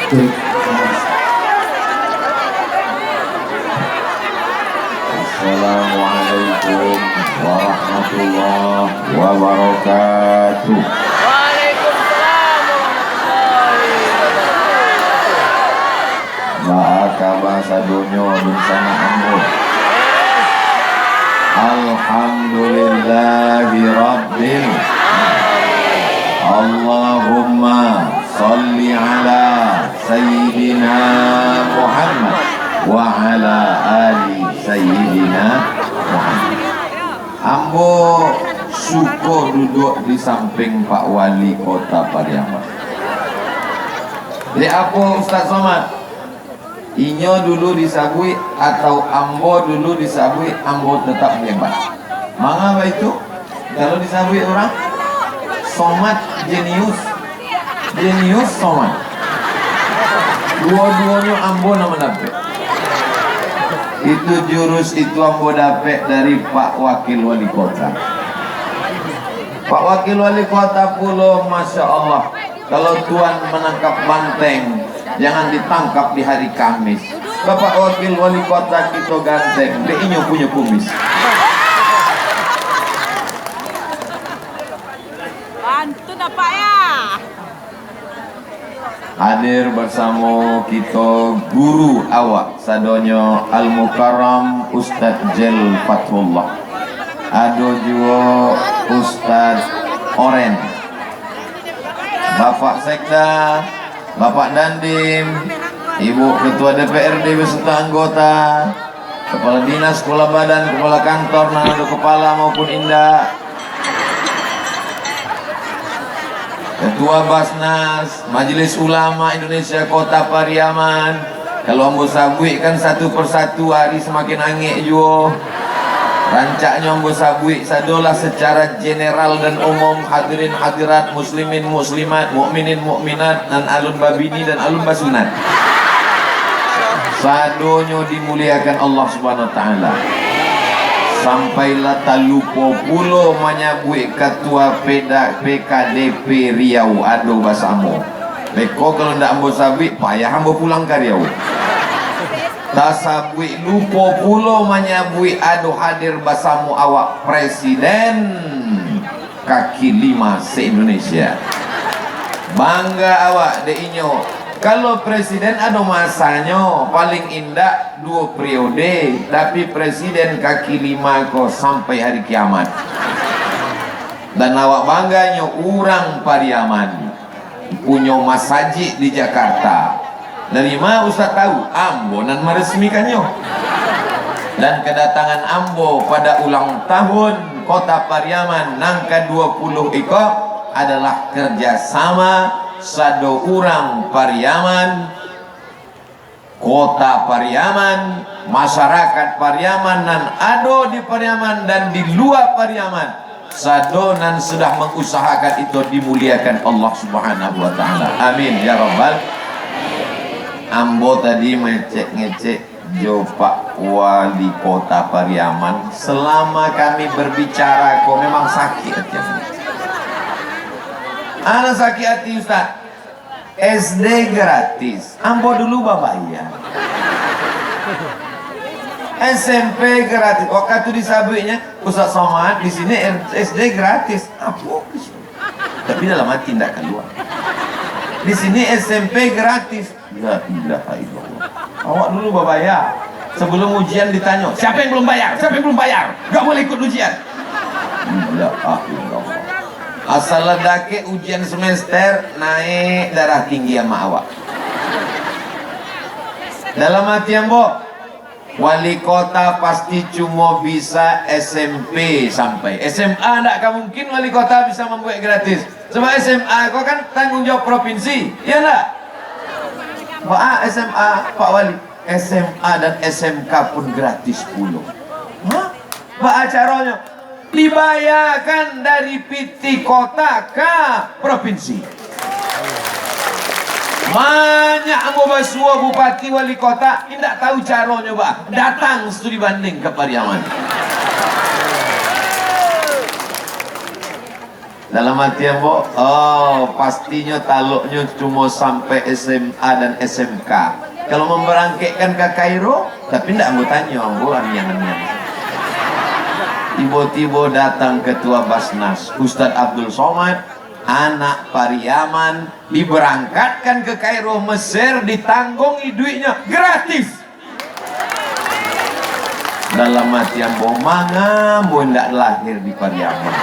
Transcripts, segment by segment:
Assalamualaikum warahmatullahi wabarakatuh. Ma'akaba sadunyo bersama ambo. Alhamdulillahi rabbil Allahumma salli ala Sayyidina Muhammad wa ala ali Sayyidina Muhammad. Ambo syukur duduk di samping Pak Wali Kota Pariaman. Jadi apa Ustaz Somad? Inyo dulu disabui atau ambo dulu disabui, ambo tetap hebat. Mengapa itu? Kalau disabui orang Somad jenius, jenius Somad. Dua-duanya ambo nama dapet. Itu jurus itu ambo dapet dari Pak Wakil Wali Kota. Pak Wakil Wali Kota Pulau, Masya Allah. Kalau Tuan menangkap banteng, jangan ditangkap di hari Kamis. Bapak Wakil Wali Kota kita ganteng, dia punya kumis. Bantu dapat ya. Hadir bersama kita guru awak sadonyo Al Mukarram Ustadz Jel Fathullah. Ado juga Ustadz Oren, Bapak Sekda, Bapak Dandim, Ibu Ketua DPRD beserta anggota, Kepala Dinas, Kepala Badan, Kepala Kantor, Nado Kepala maupun Indah, Ketua Basnas, Majelis Ulama Indonesia Kota Pariaman. Kalau ambo sabui kan satu persatu hari semakin angin juga. Rancaknya ambo sabui sadolah secara general dan umum, hadirin hadirat, muslimin muslimat, mukminin mukminat, dan alun babini dan alun basunat. Sadonyo dimuliakan Allah Subhanahu wa taala. Sampailah talupo pulo menyabui ketua PKDP Riau ado basamo. Beko kalau ndak ambo sabui payah ambo pulang ke Riau. Tasabui lupo pulo menyabui ado hadir basamu awak presiden kaki lima se-Indonesia. Bangga awak de inyo. Kalau presiden ada masanya paling indah 2 periode, tapi presiden kaki lima kok sampai hari kiamat. Dan awak bangganya orang Pariaman punya masjid di Jakarta. Dari mana Ustaz tahu? Ambo nan meresmikannya. Dan kedatangan Ambo pada ulang tahun Kota Pariaman nang ke-20 iko adalah kerjasama sado urang Pariaman, Kota Pariaman, masyarakat Pariaman nan ado di Pariaman dan di luar Pariaman. Sadonan sudah mengusahakan itu dimuliakan Allah Subhanahu wa taala. Amin ya rabbal. Ambo tadi ngecek jo Pak Wali Kota Pariaman. Selama kami berbicara kok memang sakit hati. Anak sakit hati Ustaz. SD gratis. Ambo dulu bapak iya. SMP gratis. Waktu itu disabuinya Ustaz Somad di sini SD gratis. Apa? Tapi dalam hati tidak keluar. Di sini SMP gratis. La ilaha illallah. Awak dulu berbayar. Sebelum ujian ditanya, siapa yang belum bayar? Siapa yang belum bayar? Gak boleh ikut ujian. La ilaha illallah. Asal ledake ujian semester naik darah tinggi sama awak. Dalam hati ambo, wali kota pasti cuma bisa SMP sampai SMA. Tidak mungkin wali kota bisa membuat gratis. Sebab SMA kau kan tanggung jawab provinsi, ya enggak? Pak SMA, Pak Wali, SMA dan SMK pun gratis puluh. Hah? Pak acaranya dibayarkan dari PT kota ke provinsi. Banyak ambo basua bupati wali kota tidak tahu caranya, Pak. Datang studi banding ke Pariaman. Dalam hati ambo, oh pastinya taluknya cuma sampai SMA dan SMK. Kalau memberangkatkan ke Kairo, tapi tidak ambo tanya ambo anyan-anyan. Tiba-tiba datang ketua Basnas, Ustadz Abdul Somad, anak Pariaman, diberangkatkan ke Kairo Mesir, ditanggungi duitnya gratis. Dalam hati ambo, manga ambo tidak lahir di Pariaman.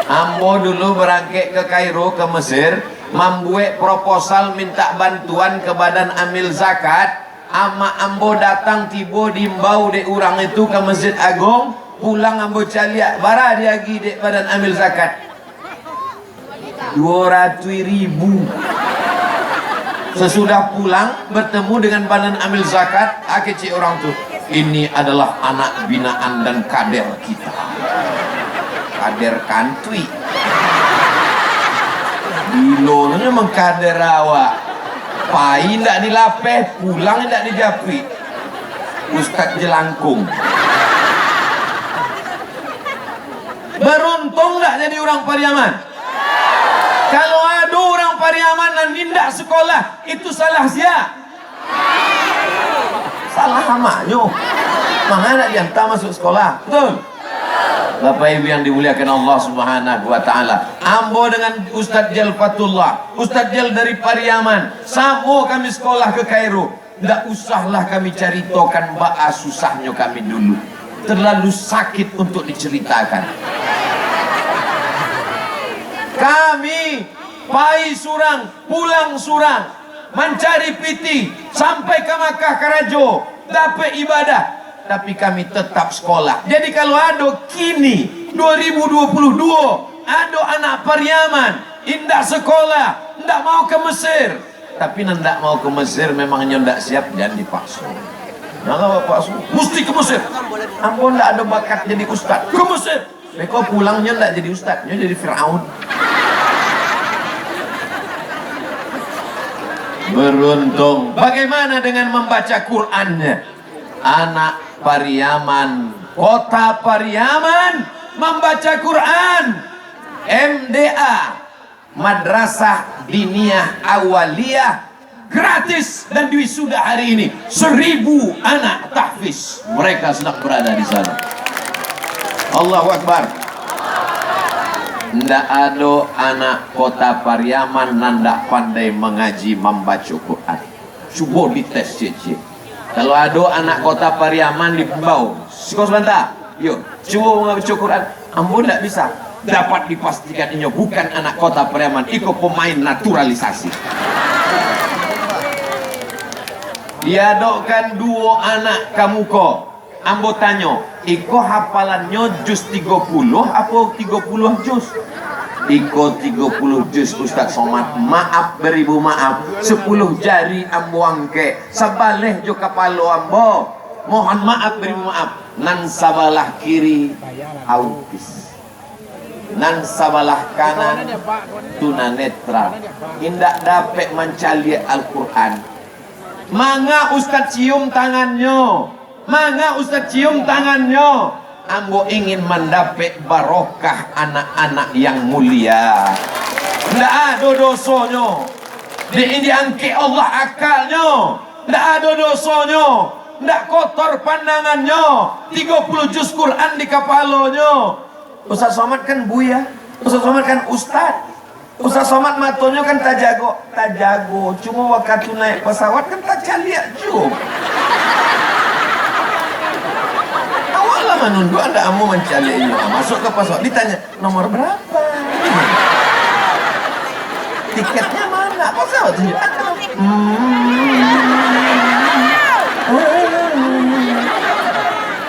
Ambo dulu berangkat ke Kairo ke Mesir, membuat proposal minta bantuan ke Badan Amil Zakat. Ama ambo datang tiba diimbau de orang itu ke Masjid Agung, pulang ambo caliak bara dia lagi de Badan Amil Zakat 200.000. Sesudah pulang bertemu dengan Badan Amil Zakat, akeci orang tuh, ini adalah anak binaan dan kader kita. Kader kantui bilonnya mengkader awak pai ndak dilapeh, pulang ndak dijapi. Ustadz jelangkung. Beruntung ndak jadi orang Pariaman. Kalau ada orang Pariaman dan tidak sekolah, itu salah sia. Salah hamaknya. Mana nak diantar masuk sekolah? Betul? Bapak Ibu yang dimuliakan Allah Subhanahu wa taala. Ambo dengan Ustadz Jal Fatullah, Ustadz Jal dari Pariaman, sama kami sekolah ke Kairo. Tidak usahlah kami ceritakan baa susahnya kami dulu. Terlalu sakit untuk diceritakan. Kami pai surang, pulang surang, mencari piti sampai ke Makkah Karajo, dapat ibadah. Tapi kami tetap sekolah. Jadi kalau ada kini 2022 ada anak Pariaman indah sekolah, ndak mau ke Mesir, tapi ndak mau ke Mesir memangnya ndak siap, jangan dipaksa. Nah, paksa mesti ke Mesir. Ampun, ndak ada bakat jadi ustad ke Mesir. Mereka pulangnya ndak jadi ustadnya, jadi Firaun. Beruntung. Bagaimana dengan membaca Qur'annya? Anak Pariaman, kota Pariaman membaca Quran. MDA, Madrasah Diniyah Awaliyah, gratis dan diwisuda hari ini 1000 anak tahfiz. Mereka sedang berada di sana. Allahu Akbar. Ndak ada anak kota Pariaman nanda pandai mengaji membaca Quran. Coba dites cek. Kalau ada anak kota Pariaman di Pembau, sekolah sebentar, yuk, coba membaca Quran. Ampun, tidak bisa. Dapat dipastikan ini bukan anak kota Pariaman, ikut pemain naturalisasi. Diadokkan 2 anak kamuko. Ambo tanya, iko hafalannya juz 30 apa 30 juz? Iko 30 juz Ustaz Somad. Maaf beribu maaf, 10 jari ambo angke sabaleh jo kapalo ambo. Mohon maaf beribu maaf. Nan sabalah kiri autis, nan sabalah kanan tunanetra. Indak dapat mencali Al-Quran. Mangga Ustaz cium tangannya, mangga Ustaz cium tangannya. Ambo ingin mendapat barokah anak-anak yang mulia. Tidak ada dosanya. Diangkat Allah akalnya. Tidak ada dosanya. Tidak kotor pandangannya. 30 juz Quran di kepalanya. Ustaz Somad kan buya. Ustaz Somad kan ustad. Ustaz Somad matonya kan tak jago. Tak jago. Cuma waktu naik pesawat kan tak caliak juga. Menunduk anda amu mencari ini, masuk ke pesawat ditanya nomor berapa, tiketnya mana, pesawat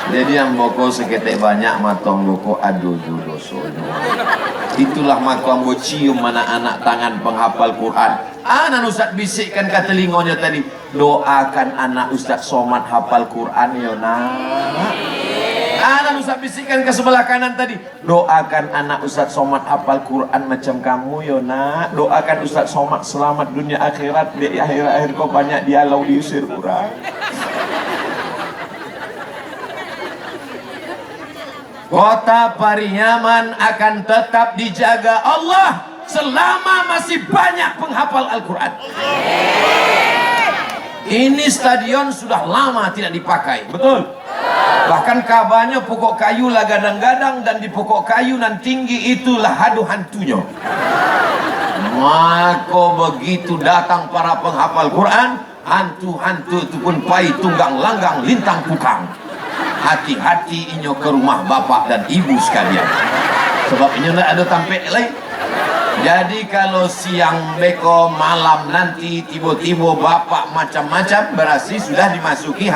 jadi yang boko seketek banyak matong boko aduh dosonya. Itulah maka ambo cium mana anak tangan penghafal Quran. Anak Ustaz bisikkan ke telingonya tadi, doakan anak Ustaz Somad hafal Quran ya nak. Anak Ustaz bisikkan ke sebelah kanan tadi, doakan anak Ustaz Somad hafal Quran macam kamu ya nak. Doakan Ustaz Somad selamat dunia akhirat, di akhir-akhir kau banyak dialau diusir orang. Kota Pariaman akan tetap dijaga Allah selama masih banyak penghafal Al-Quran. Ini stadion sudah lama tidak dipakai, betul? Bahkan kabahnya pokok kayu lah gadang-gadang, dan di pokok kayu nan tinggi itulah hadu hantunya. Maka begitu datang para penghafal Quran, hantu-hantu itu pun pai tunggang langgang lintang tukang. Hati-hati inyo ke rumah bapak dan ibu sekalian, sebab inyo nak ada tampek lain. Jadi kalau siang beko malam nanti tiba-tiba bapak macam-macam, berarti sudah dimasuki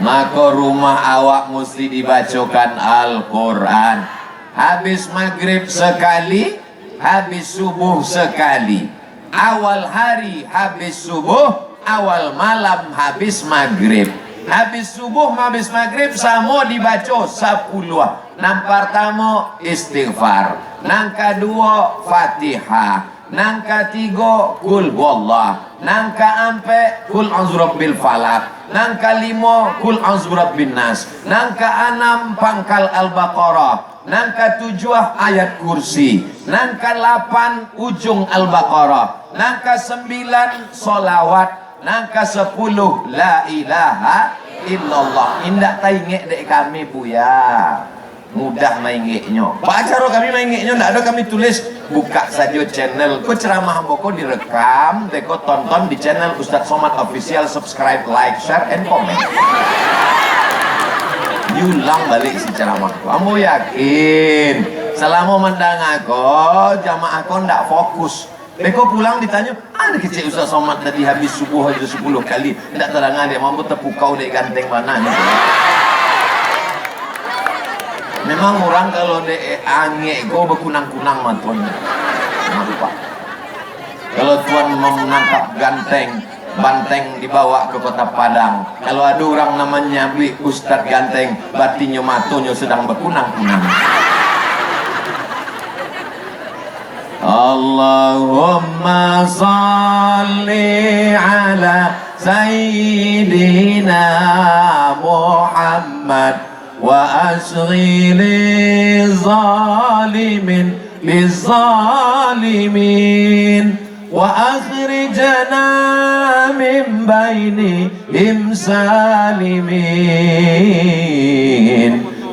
maka rumah awak mesti dibacakan Al-Quran. Habis maghrib sekali, habis subuh sekali. Awal hari habis subuh, awal malam habis maghrib. Habis subuh, habis maghrib sama dibaca 10. Nang pertama istighfar, nang kedua Fatihah, nang ketiga kul huwallah, nang keempat kul a'udzu falaq, nang kelima kul a'udzu birabbin nas, nang keenam pangkal Al-Baqarah, nang ketujuh ayat kursi, nang ke-8 ujung Al-Baqarah, nang ke-9 solawat, nang ke-10 la ilaha illallah. Indak taingek dek kami buya, mudah maingeknya. Pak acara kami maingeknya ndak ada, kami tulis buka saja channel ko ceramah boko direkam, deko tonton di channel Ustadz Somad Official, subscribe, like, share, and comment. Diulang balik si ceramah. Kamu yakin selama mendang aku jamaah aku ndak fokus? Beko pulang ditanya, ada kecil Ustaz Somad tadi habis subuh aja 10 kali, tidak terangan dia mampu tepukau dek ganteng mana nih. Memang orang kalau dek angin go berkunang-kunang matuannya. Nampak. Kalau tuan menangkap ganteng, banteng dibawa ke kota Padang. Kalau ada orang namanya Ustadz Ganteng, batinyo matonya sedang berkunang-kunang. Allahumma salli ala Sayyidina Muhammad wa asghi lizzalimin wa akhrijana min bainihim salimin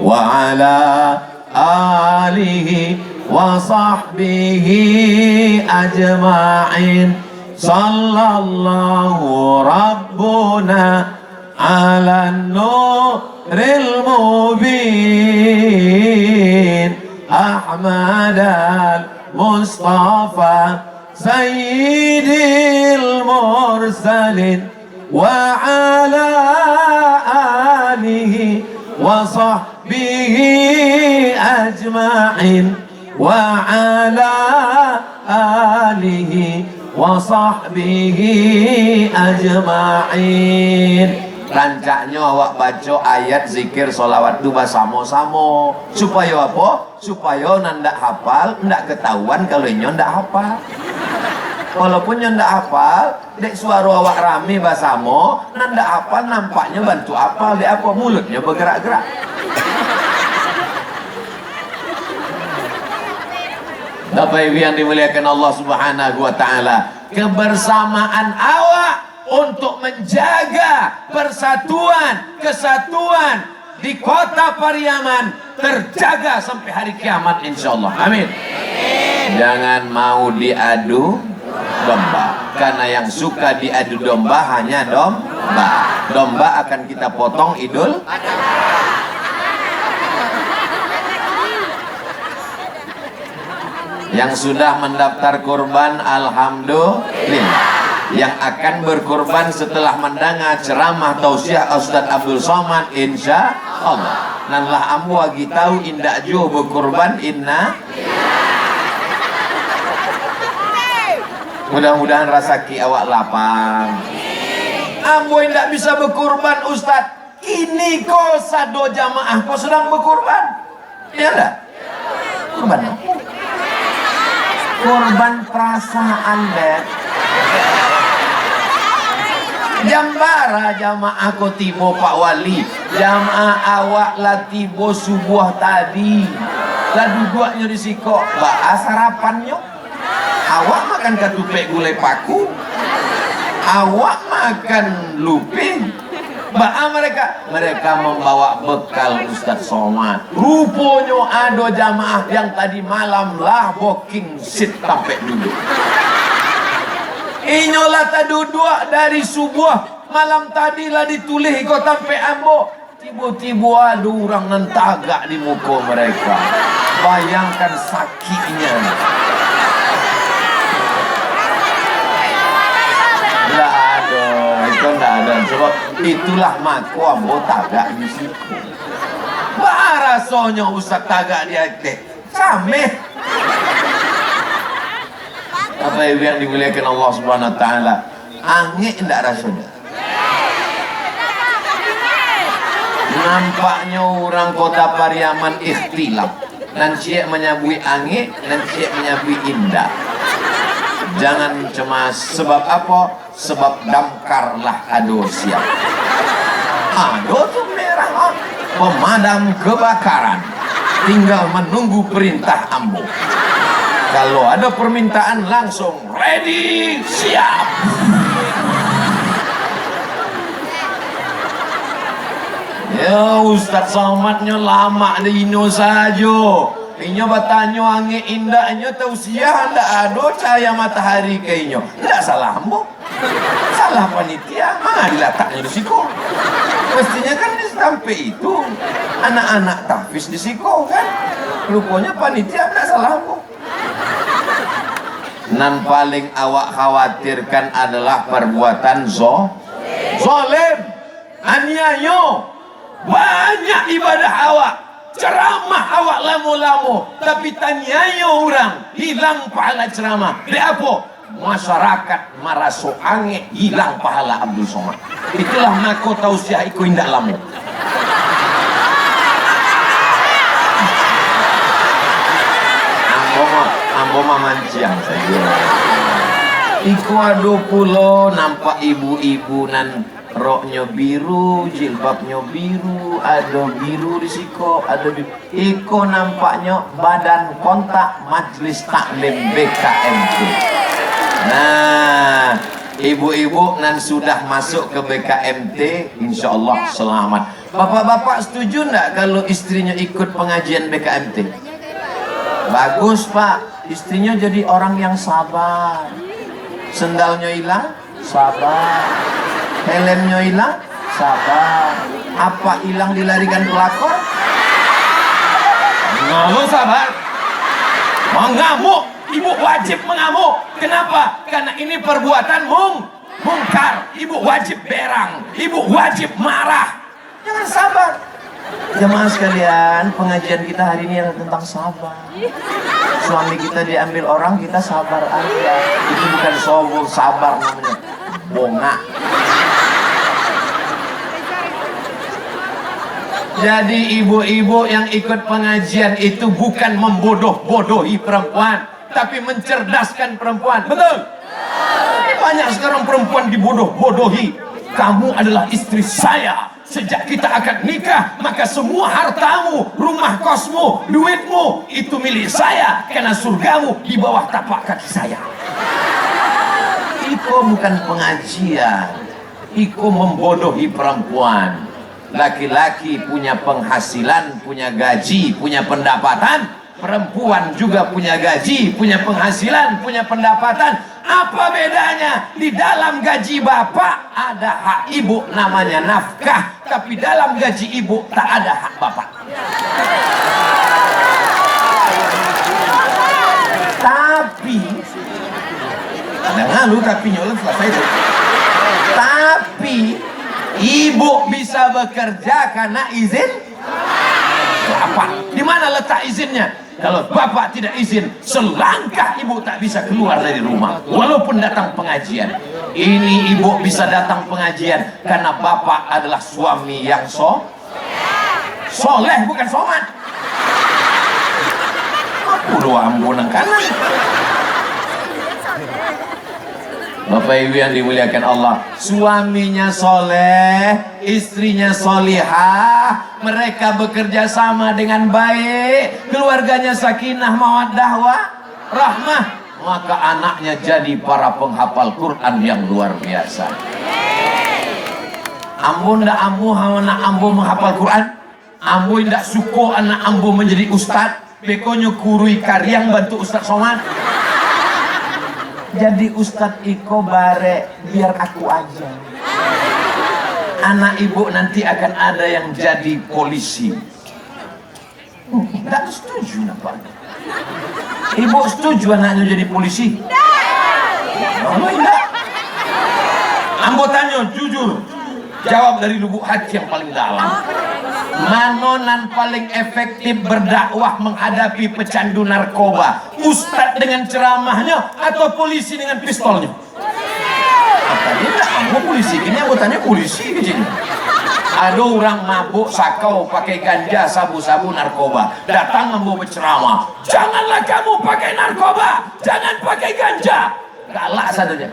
wa ala alihi wa sahbihi ajma'in. Sallallahu rabbuna ala nuril mubin Ahmad al-Mustafa sayyidil mursalin wa ala alihi wa sahbihi ajma'in wa ala alihi wa sahbihi ajma'in. Rancaknya awak baca ayat zikir solawat itu bersama-sama. Supaya apa? Supaya ndak hafal, ndak ketahuan kalau nyo ndak hafal. Walaupun nyo ndak hafal, dek suara awak rame bersama, ndak hafal nampaknya bantu hafal, dek apa mulutnya bergerak-gerak. Bapak Ibu yang dimuliakan Allah Subhanahu wa taala, kebersamaan awak untuk menjaga persatuan, kesatuan di kota Pariaman terjaga sampai hari kiamat insyaallah. Amin. Jangan mau diadu domba, karena yang suka diadu domba hanya domba. Domba akan kita potong Idul Adha. Yang sudah mendaftar kurban alhamdulillah. Yang akan berkurban setelah mendengar ceramah tausiah Ustadz Abdul Somad insya Allah. Nanlah ambu agi tahu indak jo berkurban inna. Mudah-mudahan rasaki awak lapang. Ambu indak bisa berkurban Ustadz. Kini kau sado jamaah kau sedang berkurban. Ya enggak? Kurban. Korban perasaan deh. Jambara jamaah ko tibo Pak Wali, jamaah awak lah tibo subuh tadi, lah duduknya di siko, bahas sarapannya. Awak makan ketupek gulai paku, awak makan lupin. Bah mereka membawa bekal Ustadz Somad. Rupanya ada jamaah yang tadi malam lah booking seat sampai duduk. Inyolah tak duduk dari subuh malam tadi lah ditulis ikut sampai ambo. Tiba-tiba ada orang nentagak di muka mereka. Bayangkan sakitnya. Tidak ada, itu tidak ada. Sebab itulah maku ambo tagak di situ. Barasonya Ustaz tagak di akte. Sameh. Apa yang dimuliakan Allah Subhanahu Wa Taala? Angin tidak rasanya. Nampaknya orang kota Pariaman ikhtilaf. Nanti menyabui angin, nanti menyabui indah. Jangan cemas. Sebab apa? Sebab damkarlah ado siap. Ado tuh merah, pemadam kebakaran. Tinggal menunggu perintah ambo. Kalau ada permintaan langsung ready, siap. Ya Ustadz Somadnya lama di Ino saja. Inyo bertanya angin indahnya tausiah ndak ada cahaya matahari ke inyo. Ndak salah ambo. Salah panitia. Mana diletaknya di siko? Mestinya kan sampai itu anak-anak tahfiz di siko kan. Rupanya panitia ndak salah ambo. Nan paling awak khawatirkan adalah perbuatan zolim, aniaya. Banyak ibadah awak, ceramah awak lamu-lamu, tapi tanyanya orang hilang pahala ceramah. Di apa? Masyarakat maraso ange hilang pahala Abdul Somad. Itulah mako tausiah iku indak lamu. Ambo mamanciang saja. Iku ado pulo nampak ibu-ibu nan roknya biru, jilbabnya biru, ada biru di siko, ada biru. Iko nampaknya badan kontak Majelis Taklim BKMT. Nah, ibu-ibu nan sudah masuk ke BKMT, insya Allah selamat. Bapak-bapak setuju ndak kalau istrinya ikut pengajian BKMT? Bagus Pak, istrinya jadi orang yang sabar. Sendalnya hilang, sabar. Helmnya hilang, sabar. Apa hilang dilarikan pelakor? Nggak sabar. Mengamuk, ibu wajib mengamuk. Kenapa? Karena ini perbuatan mungkar. Ibu wajib berang, ibu wajib marah. Jangan sabar. Jemaah sekalian, pengajian kita hari ini adalah tentang sabar. Suami kita diambil orang, kita sabar aja. Itu bukan sombong, sabar namanya. Bongak. Jadi ibu-ibu yang ikut pengajian itu bukan membodoh-bodohi perempuan, tapi mencerdaskan perempuan. Betul? Banyak sekarang perempuan dibodoh-bodohi. Kamu adalah istri saya. Sejak kita akan nikah, maka semua hartamu, rumah kosmu, duitmu itu milik saya, karena surgamu di bawah tapak kaki saya. Iko bukan pengajian. Iko membodohi perempuan. Laki-laki punya penghasilan, punya gaji, punya pendapatan. Perempuan juga punya gaji, punya penghasilan, punya pendapatan. Apa bedanya? Di dalam gaji bapak ada hak ibu namanya nafkah, tapi dalam gaji ibu tak ada hak bapak. Tapi ada ngalu tapi nyolong selesai itu. Tapi ibu bisa bekerja karena izin bapak. Di mana letak izinnya? Kalau bapak tidak izin, selangkah ibu tak bisa keluar dari rumah, walaupun datang pengajian. Ini ibu bisa datang pengajian karena bapak adalah suami yang soleh, bukan somat. Aku doa ambunan kanan. Bapak Ibu yang dimuliakan Allah, suaminya soleh, istrinya solihah, mereka bekerja sama dengan baik, keluarganya sakinah, mawaddah, rahmah, maka anaknya jadi para penghafal Quran yang luar biasa. Ambo ndak ambo anak ambo menghafal Quran, ambo ndak suko anak ambo menjadi ustad, bekonyo kurui karyang bantu Ustad Somad. Jadi Ustadz Iko bare biar aku aja. Anak ibu nanti akan ada yang jadi polisi. Tidak setuju nampaknya. Ibu setuju anaknya jadi polisi? Tidak. Ambo tanya jujur, jawab dari lubuk hati yang paling dalam. Manonan paling efektif berdakwah menghadapi pecandu narkoba? Ustadz dengan ceramahnya atau polisi dengan pistolnya? Katanya ambo polisi, ini ambo tanya polisi gini. Ada orang mabuk sakau pakai ganja, sabu-sabu, narkoba, datang ambo berceramah, janganlah kamu pakai narkoba, jangan pakai ganja. Galak sadarnya.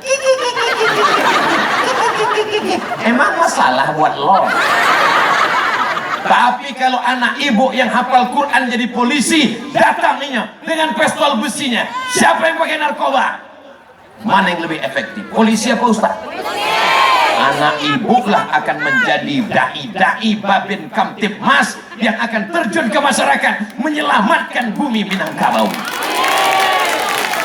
Emang masalah buat lo? Tapi kalau anak ibu yang hafal Quran jadi polisi, datangnya dengan pistol besinya, siapa yang pakai narkoba? Mana yang lebih efektif? Polisi apa Ustaz? Anak ibu lah akan menjadi dai-dai Babin Kamtibmas yang akan terjun ke masyarakat menyelamatkan bumi Minangkabau.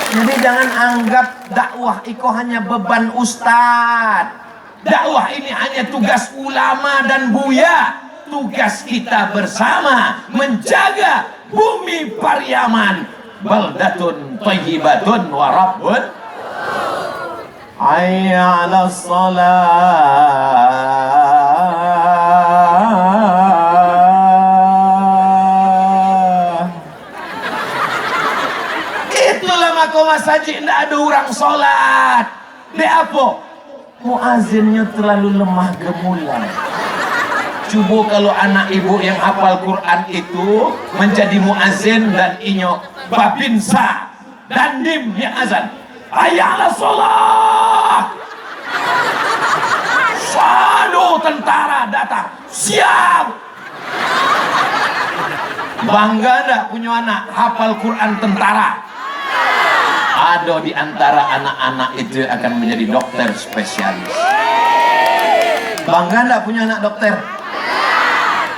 Jadi jangan anggap dakwah itu hanya beban Ustadz. Dakwah ini hanya tugas ulama dan buya. Tugas kita bersama menjaga bumi Pariaman, baldatun thayyibatun wa rabbun. Hayya 'alas shalah. Itulah makomah saji, tidak ada orang sholat. De apa? Muazinnya terlalu lemah gemulan. Coba kalau anak ibu yang hafal Quran itu menjadi muazin dan inyo babinsa dan dim yang azan, hayya 'alas shalah. Sadu tentara datang, siap. Bangga dah punya anak hafal Quran tentara. Ada di antara anak-anak itu akan menjadi dokter spesialis. Bangga dah punya anak dokter.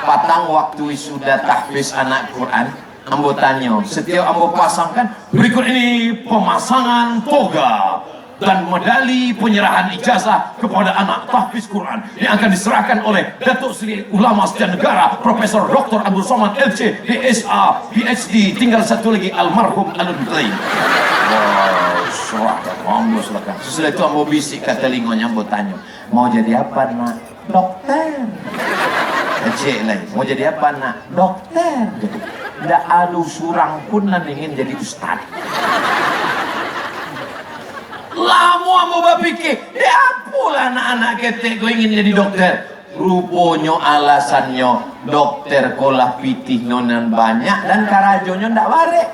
Patang waktu sudah tahfiz anak Quran, ambo tanya, setiap ambo pasangkan, berikut ini pemasangan toga dan medali penyerahan ijazah kepada anak tahfiz Quran yang akan diserahkan oleh Datuk Seri Ulama Setia Negara Profesor Dr. Abdul Somad LC DSA PhD, tinggal satu lagi almarhum Alun Clay. Wow, serahkan, ambo serahkan. Setelah itu ambo bisik ke telingonya, ambo tanya, mau jadi apa nak? Dokter. Cik lain, mau jadi apa nak? Dokter. Ndak alu surang pun nan ingin jadi ustad. Lama mau berpikir, dia apalah anak-anak ketek kau ingin jadi dokter? Rupanya alasannya dokter kolah pitih nonan banyak dan karajonya ndak bare.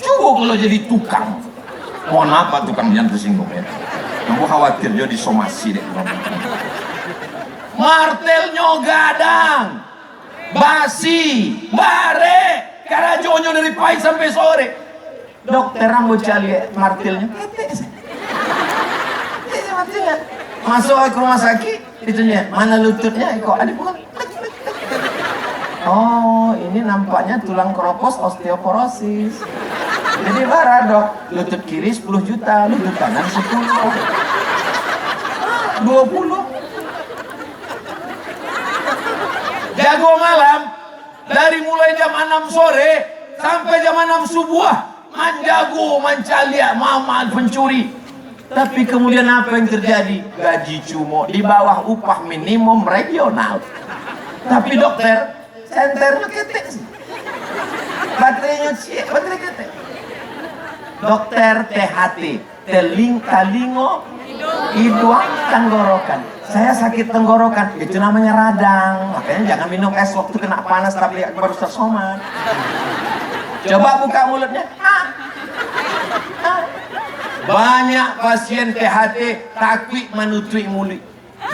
Coba kalau jadi tukang, mohon apa tukang jangan tersinggung ya. Kamu khawatir jadi somasi deh. Martelnya gadang, basi, bare, karajonyo dari pagi sampai sore. Dokter rambut cali martelnya, martelnya. Masuk ke rumah sakit, itunya mana lututnya? Kok ada bukan? Oh, ini nampaknya tulang keropos osteoporosis. Jadi bara dok, lutut kiri 10 juta, lutut kanan 10, 20. Jago malam dari mulai jam 6 sore sampai jam 6 subuh, manjago, mancalia, mama pencuri. Tapi kemudian apa yang terjadi? Gaji cuma di bawah upah minimum regional. Tapi dokter, senternya ketek sih. Baterainya cie, baterai ketek. Dokter THT, talingo, hidung, tenggorokan. Saya sakit tenggorokan, itu namanya radang. Makanya jangan minum es waktu kena panas tapi baru tersomad. Coba buka mulutnya. Banyak pasien THT takut menutui muli.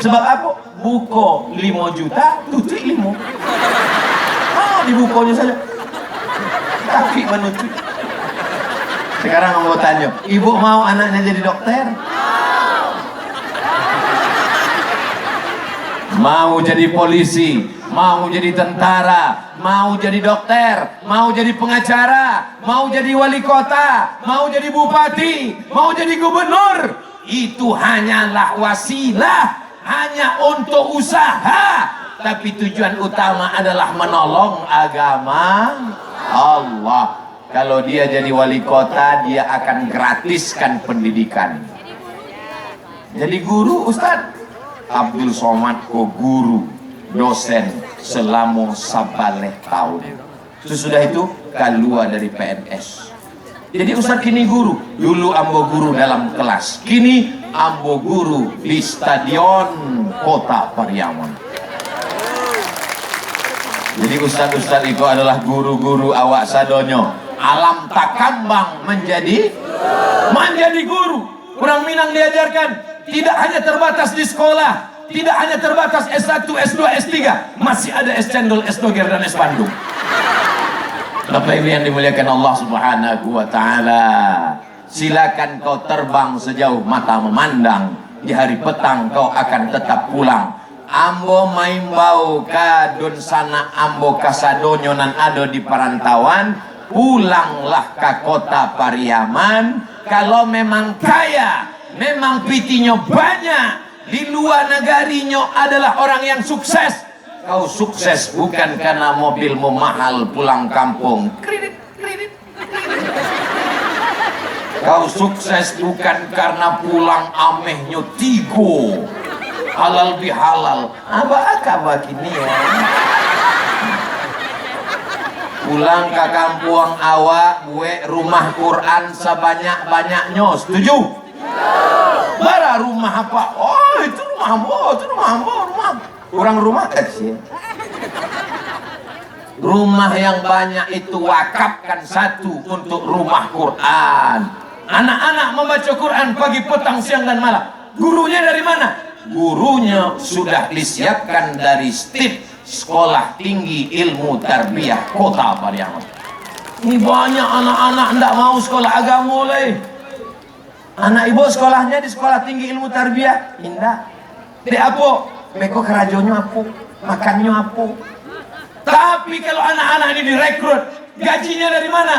Sebab apa? Buko 5 juta, tutui 5. Dibukonya saja. Takut menutui. Sekarang mau tanya, ibu mau anaknya jadi dokter? Mau jadi polisi, mau jadi tentara, mau jadi dokter, mau jadi pengacara, mau jadi wali kota, mau jadi bupati, mau jadi gubernur. Itu hanyalah wasilah, hanya untuk usaha. Tapi tujuan utama adalah menolong agama Allah. Kalau dia jadi wali kota, dia akan gratiskan pendidikan. Jadi guru, Ustadz Abdul Somad ko guru dosen selama 11 tahun. Sesudah itu keluar dari PNS. Jadi Ustadz kini guru. Dulu ambo guru dalam kelas, kini ambo guru di stadion Kota Pariaman. Jadi Ustadz itu adalah guru-guru awak sadonyo. Alam takambang menjadi guru. Orang Minang diajarkan tidak hanya terbatas di sekolah, tidak hanya terbatas S1, S2, S3, masih ada S cendol, S doger, dan S bandung. Bapak Ibu yang dimuliakan Allah Subhanahu wa Ta'ala, silakan kau terbang sejauh mata memandang. Di hari petang kau akan tetap pulang. Ambo maimbau kadun sana ambo kasadonyo nan ado di perantauan, pulanglah ke kota Pariaman. Kalau memang kaya, memang pitinya banyak, di luar negarinya adalah orang yang sukses. Kau sukses bukan karena mobilmu mahal pulang kampung. Kredit. Kau sukses bukan karena pulang amehnya tigo. Halal bihalal. Apa begini ya? Pulang ke kampung awak, gue rumah Quran sebanyak-banyaknya. Setuju? Bara rumah apa? Oh, itu rumah rumah. Kurang rumah kecil. Rumah yang banyak itu wakafkan satu untuk rumah Quran. Anak-anak membaca Quran pagi, petang, siang, dan malam. Gurunya dari mana? Gurunya sudah disiapkan dari STIP, Sekolah Tinggi Ilmu Tarbiyah Kota Pariaman. Ini banyak anak-anak tidak mau sekolah agama leh. Anak ibu sekolahnya di Sekolah Tinggi Ilmu Tarbiyah, indah. Tidak apa, mereka kerajonya apa, makannya apa. Tapi kalau anak-anak ini direkrut, gajinya dari mana?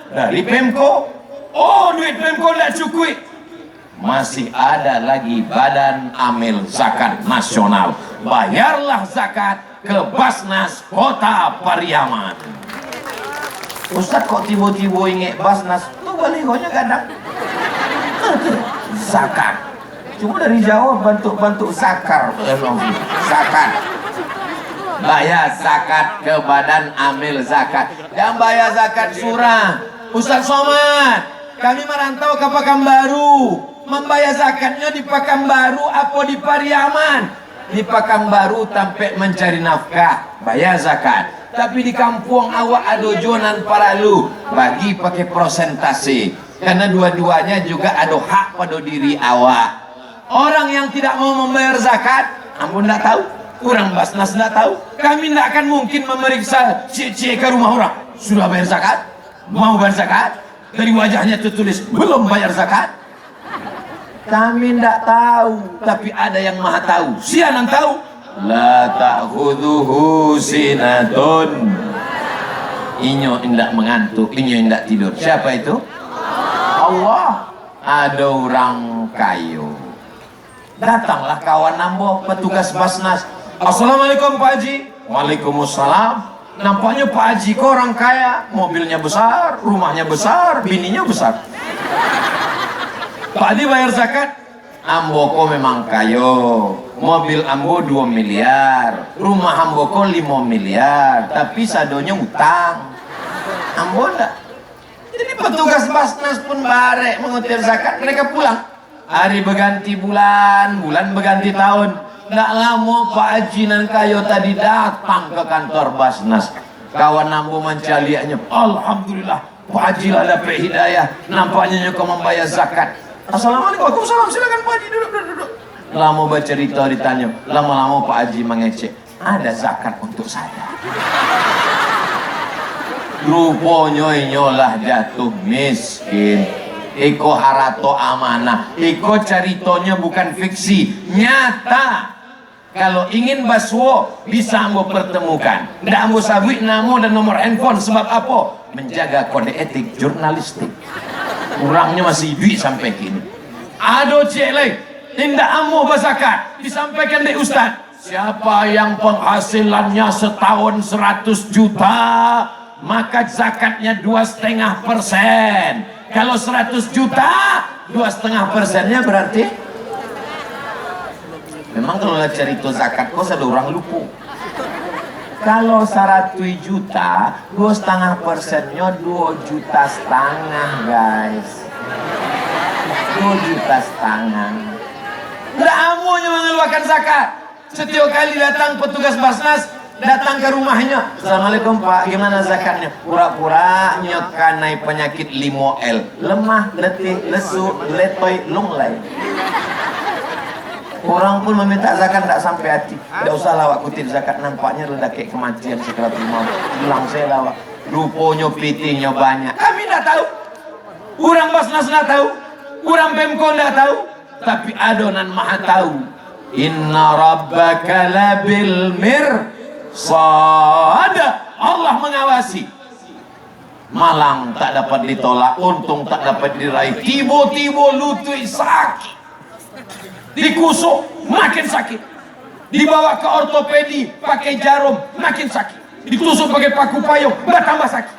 Dari Pemko. Oh, duit Pemko tidak cukup. Masih ada lagi Badan Amil Zakat Nasional. Bayarlah zakat ke Basnas Kota Pariaman. Ustaz kok tiba-tiba ingat Basnas? Tuh balihonya kadang zakat. Cuma dari Jawa bentuk zakar. Zakat. Bayar zakat ke Badan Amil Zakat. Yang bayar zakat surah. Ustaz Somad, kami merantau ke Pekanbaru. Membayar zakatnya di Pekanbaru apa di Pariaman? Di Pekanbaru sampai mencari nafkah, bayar zakat. Tapi di kampung awak ada jonan paralu, bagi pakai prosentase. Karena dua-duanya juga ada hak pada diri awak. Orang yang tidak mau membayar zakat, ampun tidak tahu. Kurang Basnas tidak tahu. Kami tidak akan mungkin memeriksa cie-cie ke rumah orang. Sudah bayar zakat? Mau bayar zakat? Dari wajahnya tertulis belum bayar zakat. Kami tidak tahu, tapi ada yang maha tahu. Sianan tahu. La ta'khudhuhu sinatun. Inyo tidak mengantuk, inyo tidak tidur. Siapa itu? Allah. Ada orang kayu. Datanglah kawan nambo, petugas Basnas. Assalamualaikum Pak Haji. Waalaikumsalam. Nampaknya Pak Haji kok orang kaya, mobilnya besar, rumahnya besar, bininya besar. Pak Haji bayar zakat? Ambo ko memang kayo. Mobil ambo 2 miliar, rumah ambo ko 5 miliar, tapi sadonya utang. Ambo enggak. Jadi petugas Basnas pun barek mengutir zakat, mereka pulang. Hari berganti bulan, bulan berganti tahun. Nggak lama Pak Haji nan kayo tadi datang ke kantor Basnas. Kawan ambo mencaliaknya, alhamdulillah Pak Haji lah dapat hidayah. Nampaknya kau membayar zakat. Assalamualaikum, waalaikumsalam, silakan Pak Haji duduk. Lama baca cerita ditanya, lama-lama Pak Haji mengecek, ada zakat untuk saya. Rupanya inyolah jatuh miskin. Iko harato amanah. Iko ceritonya bukan fiksi, nyata. Kalau ingin baswo bisa ambo pertemukan. Ndak ambo sabui namo dan nomor handphone. Sebab apa? Menjaga kode etik jurnalistik. Kurangnya masih duit sampai kini. Ado celek, tindak ambo bazakat disampaikan dari Ustaz. Siapa yang penghasilannya setahun 100 juta, maka zakatnya 2,5%. Kalau 100 juta, 2,5%-nya berarti memang kalau cerita zakat kok ada orang lupa. Kalau 100 juta, 2,5%-nya 2,5 juta, guys. 2,5 juta. Nggak amunya mengeluarkan zakat. Setiap kali datang petugas Basnas, datang ke rumahnya, Assalamualaikum Pak, gimana zakatnya? Pura-pura nyokanai penyakit 5L, lemah, letih, lesu, letoy, lunglai. Orang pun meminta zakat tak sampai hati. Tidak usah lawak kutip zakat, nampaknya reda kayak kematian sekeratul maut. Bilang saya lawak, rupanya pitinya banyak. Kami tidak tahu, orang Basnas tidak tahu, orang Pemko tidak tahu, tapi adonan maha tahu. Inna rabbaka labil mirsad. Allah mengawasi. Malang tak dapat ditolak, untung tak dapat diraih. Tiba-tiba lutut sakit, dikusuk makin sakit, dibawa ke ortopedi pakai jarum makin sakit, ditusuk pakai paku payung bertambah sakit.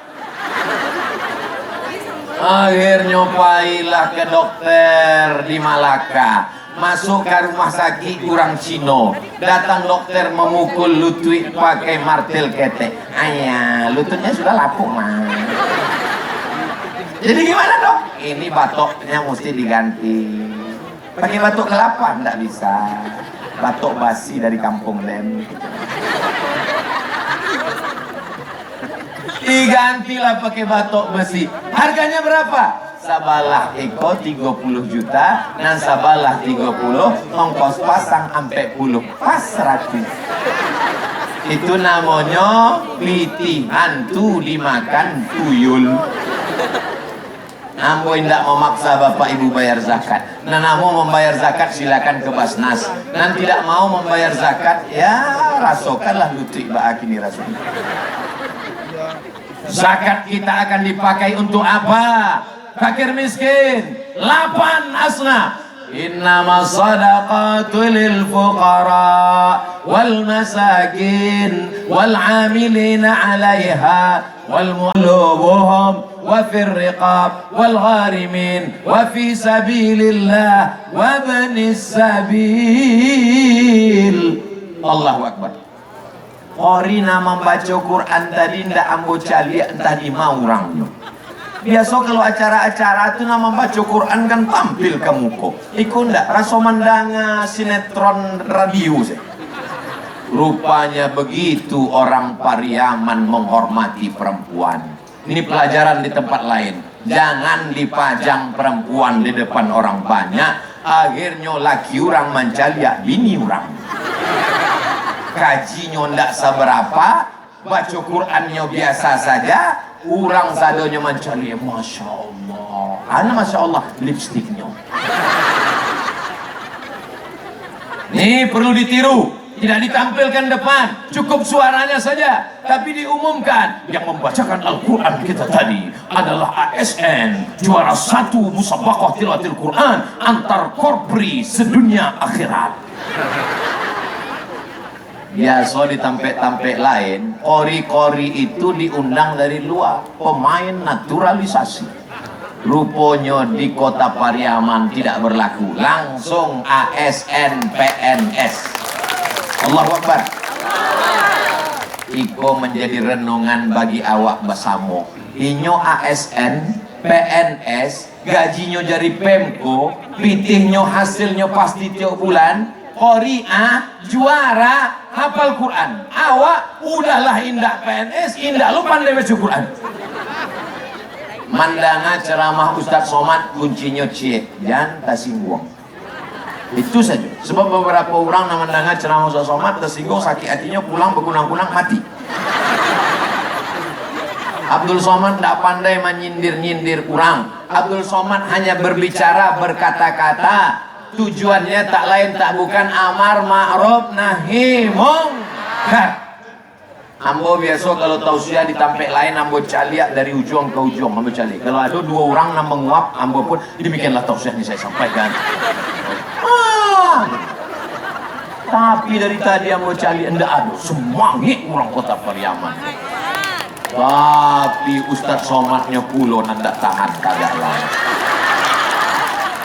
Akhirnya pailah ke dokter di Malaka. Masuk ke rumah sakit kurang Cino, datang dokter memukul lutut pakai martil ketek. Ayah, lututnya sudah lapuk mah. Jadi gimana dok? Ini batoknya mesti diganti. Pakai batok kelapa enggak bisa. Batok basi dari kampung Lem. Digantilah pakai batok besi. Harganya berapa? Sabalah eko 30 juta, dan sabalah 30, ongkos pasang sampai puluh, pas 100. Itu namanya piti hantu dimakan tuyul. Ambo tidak memaksa bapak ibu bayar zakat. Nah, mau membayar zakat silakan ke Basnas. Dan tidak mau membayar zakat, ya rasokanlah lutut kini rasanya. Zakat kita akan dipakai untuk apa? Fakir miskin 8 asna. Innama sadaqatu lil fuqara wal masakin wal amilina 'alaiha wal mulubuhum wa fir riqab wal gharimin wa fi sabilillah wa banis sabil. Allahu akbar. Orina membaca Quran tadi ndak ambo cali entah di mau orangnya. Biasa kalau acara-acara itu nama baca Quran kan tampil ke muka. Iku ndak rasa mandanga sinetron radio sih. Rupanya begitu orang Pariaman menghormati perempuan. Ini pelajaran di tempat lain. Jangan dipajang perempuan di depan orang banyak. Akhirnya laki orang mencaliak bini orang. Kajinya ndak seberapa, baca Qurannya biasa saja. Orang sadonya mencari, Masya Allah. Ana Masya Allah, lipstiknya. Ini perlu ditiru. Tidak ditampilkan depan, cukup suaranya saja. Tapi diumumkan, yang membacakan Al-Quran kita tadi adalah ASN, juara 1 musabaqah tilawatil Quran antar korpri sedunia akhirat. Biasa di tampek-tampek lain, kori-kori itu diundang dari luar, pemain naturalisasi. Rupanya di kota Pariaman tidak berlaku, langsung ASN PNS. Allahu Akbar. Iko menjadi renungan bagi awak basamo. Inyo ASN PNS, gajinya dari Pemko, pitihnya hasilnya pasti tiap bulan. Qori'ah juara hafal Quran. Awak udahlah indak PNS, indak lu pandai baca Quran. Mandanga ceramah Ustadz Somad kuncinya cie, jangan tersinggung. Itu saja. Sebab beberapa orang yang mendengar ceramah Ustadz Somad tersinggung, sakit hatinya, pulang berkunang-kunang mati. Abdul Somad tidak pandai menyindir-nyindir orang. Abdul Somad hanya berbicara, berkata-kata. Tujuannya tak lain tak bukan amar ma'ruf nahi mungkar. Ambo biasa kalau tausiah ditampek lain, ambo caliak dari ujung ke ujung, ambo caliak. Kalau ada dua orang yang menguap, ambo pun demikianlah tausiah ini saya sampaikan. Tapi dari tadi ambo caliak ndak ada semangat orang kota Pariaman. Tapi Ustadz Somadnya pulau nandak tahan kagak lah.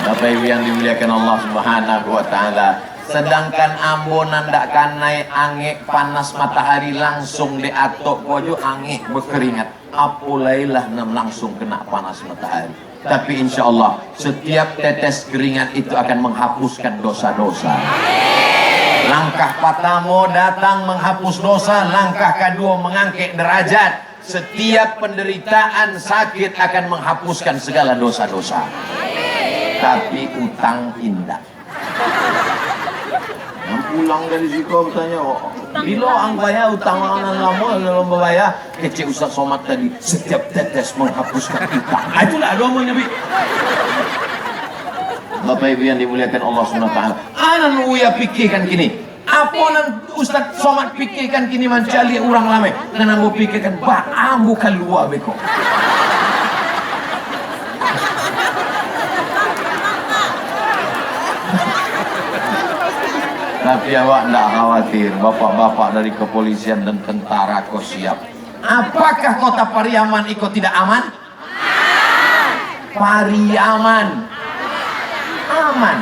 Bapak Ibu yang dimuliakan Allah Subhanahu wa taala, sedangkan ambo nandakan naik angin panas matahari langsung diatok pojok angin berkeringat, apulailah nam langsung kena panas matahari. Tapi insya Allah setiap tetes keringat itu akan menghapuskan dosa-dosa. Langkah pertama datang menghapus dosa, langkah kedua mengangkat derajat. Setiap penderitaan sakit akan menghapuskan segala dosa-dosa. Tapi utang indah. Yang pulang dari situ bertanya, bila ang bayar utang anak lama dalam bayar kecil Ustadz Somad tadi, setiap tetes menghapuskan utang. Itulah doanya Nabi. Bapak Ibu yang dimuliakan Allah SWT, anak uya pikirkan gini, apa nan Ustadz Somad pikirkan kini mencari orang lama, dan ambo pikirkan bah ambo keluar beko. Tapi awak tidak khawatir, bapak-bapak dari kepolisian dan tentara kau siap. Apakah kota Pariaman ikut tidak aman? Pariaman aman,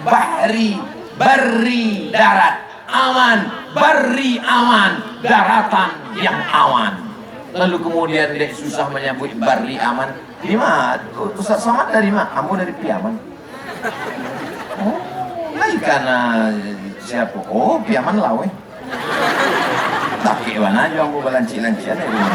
bahri, barri, darat aman, barri aman, daratan yang aman. Lalu kemudian dia susah menyebut barri aman. Di mana? Ustadz Somad dari mana? Kamu dari Piaman. Oh, lain karena siapa? Oh, Piaman lawe. Tapi mana aja aku balanci-lancian ya.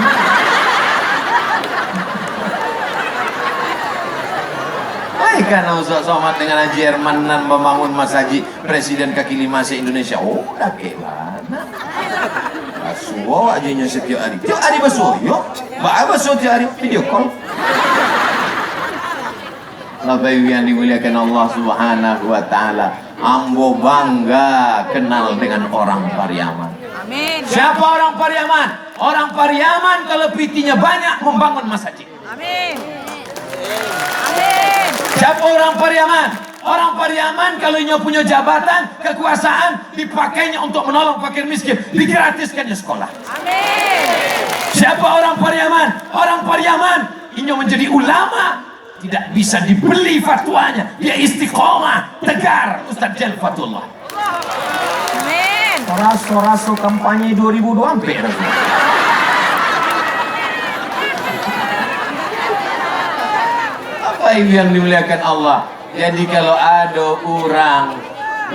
Karena Ustadz Somad dengan Jerman dan membangun masjid presiden kaki lima se-Indonesia. Oh, dah kebana. Basuh aja setiap hari. Tiap hari basuh, yuk. Basuh tiap hari video call. Bapak Ibu yang dimuliakan Allah Subhanahu wa taala, ambo bangga kenal dengan orang Pariaman. Amin. Siapa orang Pariaman? Orang Pariaman kalau pitinya banyak membangun masjid. Amin. Amin. Siapa orang Pariaman? Orang Pariaman kalau ia punya jabatan, kekuasaan, dipakainya untuk menolong fakir miskin, digratiskannya sekolah. Amin. Siapa orang Pariaman? Orang Pariaman, ia menjadi ulama, tidak bisa dibeli fatwanya, dia istiqomah, tegar, Ustadz Jal Fatullah. Amin. Raso-raso kampanye 2002 hampir. Apa yang dimuliakan Allah? Jadi kalau ada orang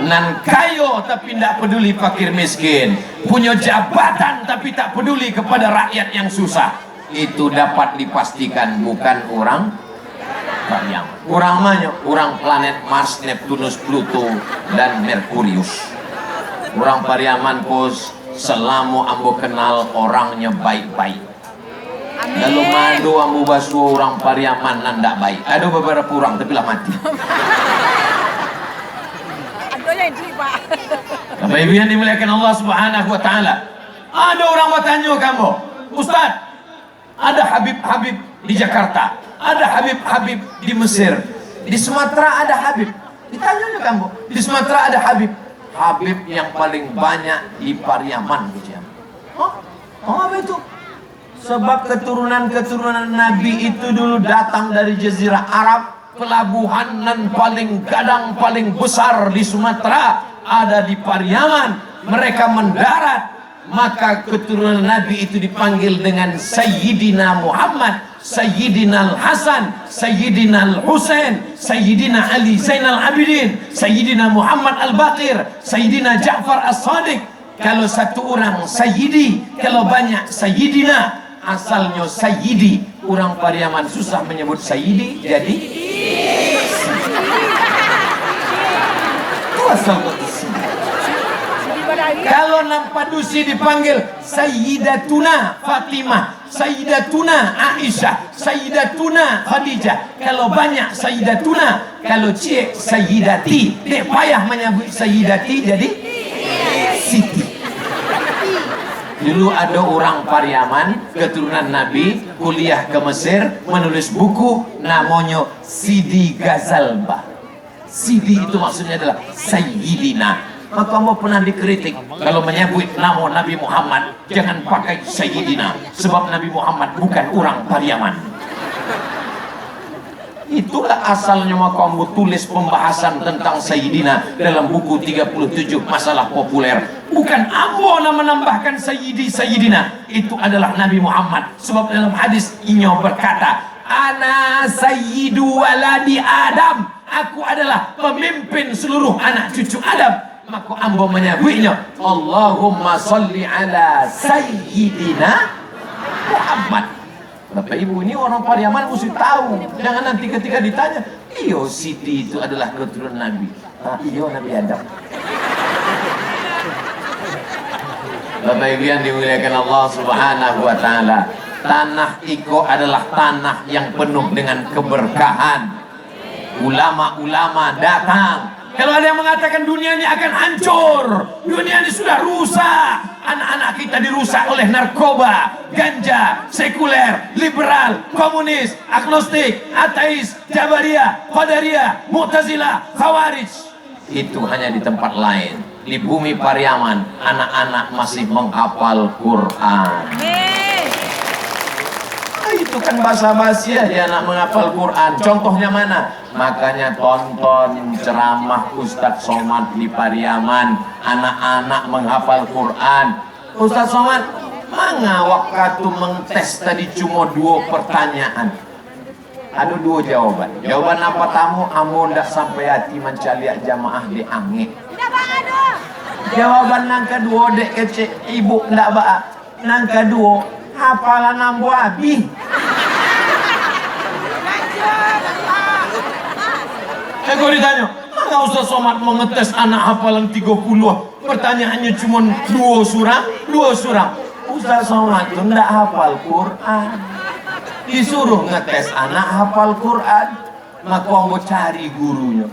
nan kayo tapi tidak peduli fakir miskin, punya jabatan tapi tak peduli kepada rakyat yang susah, itu dapat dipastikan bukan orang Pariaman. Orang mana? Orang planet Mars, Neptunus, Pluto, dan Merkurius. Orang Pariaman kos selama ambo kenal orangnya baik-baik. Lalu madu ambo basuh orang Pariaman nanda baik. Ada beberapa orang tapi lah mati. Adonya itu Pak. Bapak Ibu yang dimuliakan Allah Subhanahu wa taala. Ada orang bertanya kamu, Ustaz, ada Habib-Habib di Jakarta, ada Habib-Habib di Mesir, di Sumatera ada Habib. Ditanya kamu, di Sumatera ada Habib. Habib yang paling banyak di Pariaman, oh apa itu? Sebab keturunan-keturunan Nabi itu dulu datang dari Jazirah Arab. Pelabuhan nan paling gadang, paling besar di Sumatera ada di Pariaman. Mereka mendarat, maka keturunan Nabi itu dipanggil dengan Sayyidina Muhammad, Sayyidina Al-Hasan, Sayyidina Al-Husain, Sayyidina Ali Zainal Abidin, Sayyidina Muhammad Al-Baqir, Sayyidina Ja'far As-Sadiq. Kalau satu orang Sayyidi, kalau banyak Sayyidina. asalnya Sayyidi. Orang Pariaman susah menyebut Sayyidi, jadi itu asal kata Sidi. Kalau Nampadusi dipanggil Sayyidatuna Fatimah, Sayyidatuna Aisyah, Sayyidatuna Khadijah. Kalau banyak Sayyidatuna, kalau cie Sayyidati. Dek payah menyebut Sayyidati jadi Siti. Dulu ada orang Pariaman keturunan Nabi kuliah ke Mesir, menulis buku namanya Sidi Ghazalbah. Sidi itu maksudnya adalah Sayyidina. Maka kamu pernah dikritik kalau menyebut nama Nabi Muhammad, jangan pakai Sayyidina, sebab Nabi Muhammad bukan orang Pariaman. Itulah asalnya maka kamu tulis pembahasan tentang Sayyidina dalam buku 37 masalah populer. Bukan ambo menambahkan Sayyidi Sayyidina, itu adalah Nabi Muhammad. Sebab dalam hadis Inyo berkata, Ana Sayyidu waladi Adam, aku adalah pemimpin seluruh anak cucu Adam. Maka ambo menyebutnya Allahumma salli ala Sayyidina Muhammad. Bapak Ibu, ini orang Pariaman mesti tahu. Jangan nanti ketika ditanya, iyo Siti itu adalah keturunan Nabi. Iyo Nabi Adam. Bapak Ibu yang dimuliakan Allah Subhanahu wa Ta'ala, tanah Iko adalah tanah yang penuh dengan keberkahan. Ulama-ulama datang. Kalau ada yang mengatakan dunia ini akan hancur, dunia ini sudah rusak, anak-anak kita dirusak oleh narkoba, ganja, sekuler, liberal, komunis, agnostik, ateis, jabariyah, qadariyah, mu'tazilah, khawarij. Itu hanya di tempat lain. Di bumi Pariaman, anak-anak masih menghafal Quran. Itu kan basa-basi aja anak menghafal Quran. Contohnya mana? Makanya tonton ceramah Ustadz Somad di Pariaman, anak-anak menghafal Quran. Ustadz Somad, mana waktu mengtes tadi cuma 2 pertanyaan. Ada 2 jawaban. Jawaban apa tamu? Amu ndak sampai hati mencaliak jamaah di angin. Jawaban nang kedua dek kecil ibu ndak ba'a. Nang kedua hafalan ambo habis. Kalau ditanya, mana Ustaz Somad mengetes anak hafalan 30? Pertanyaannya cuma 2 surah. Ustaz Somad itu ndak hafal Quran. Disuruh ngetes anak hafal Quran, maka mau cari gurunya.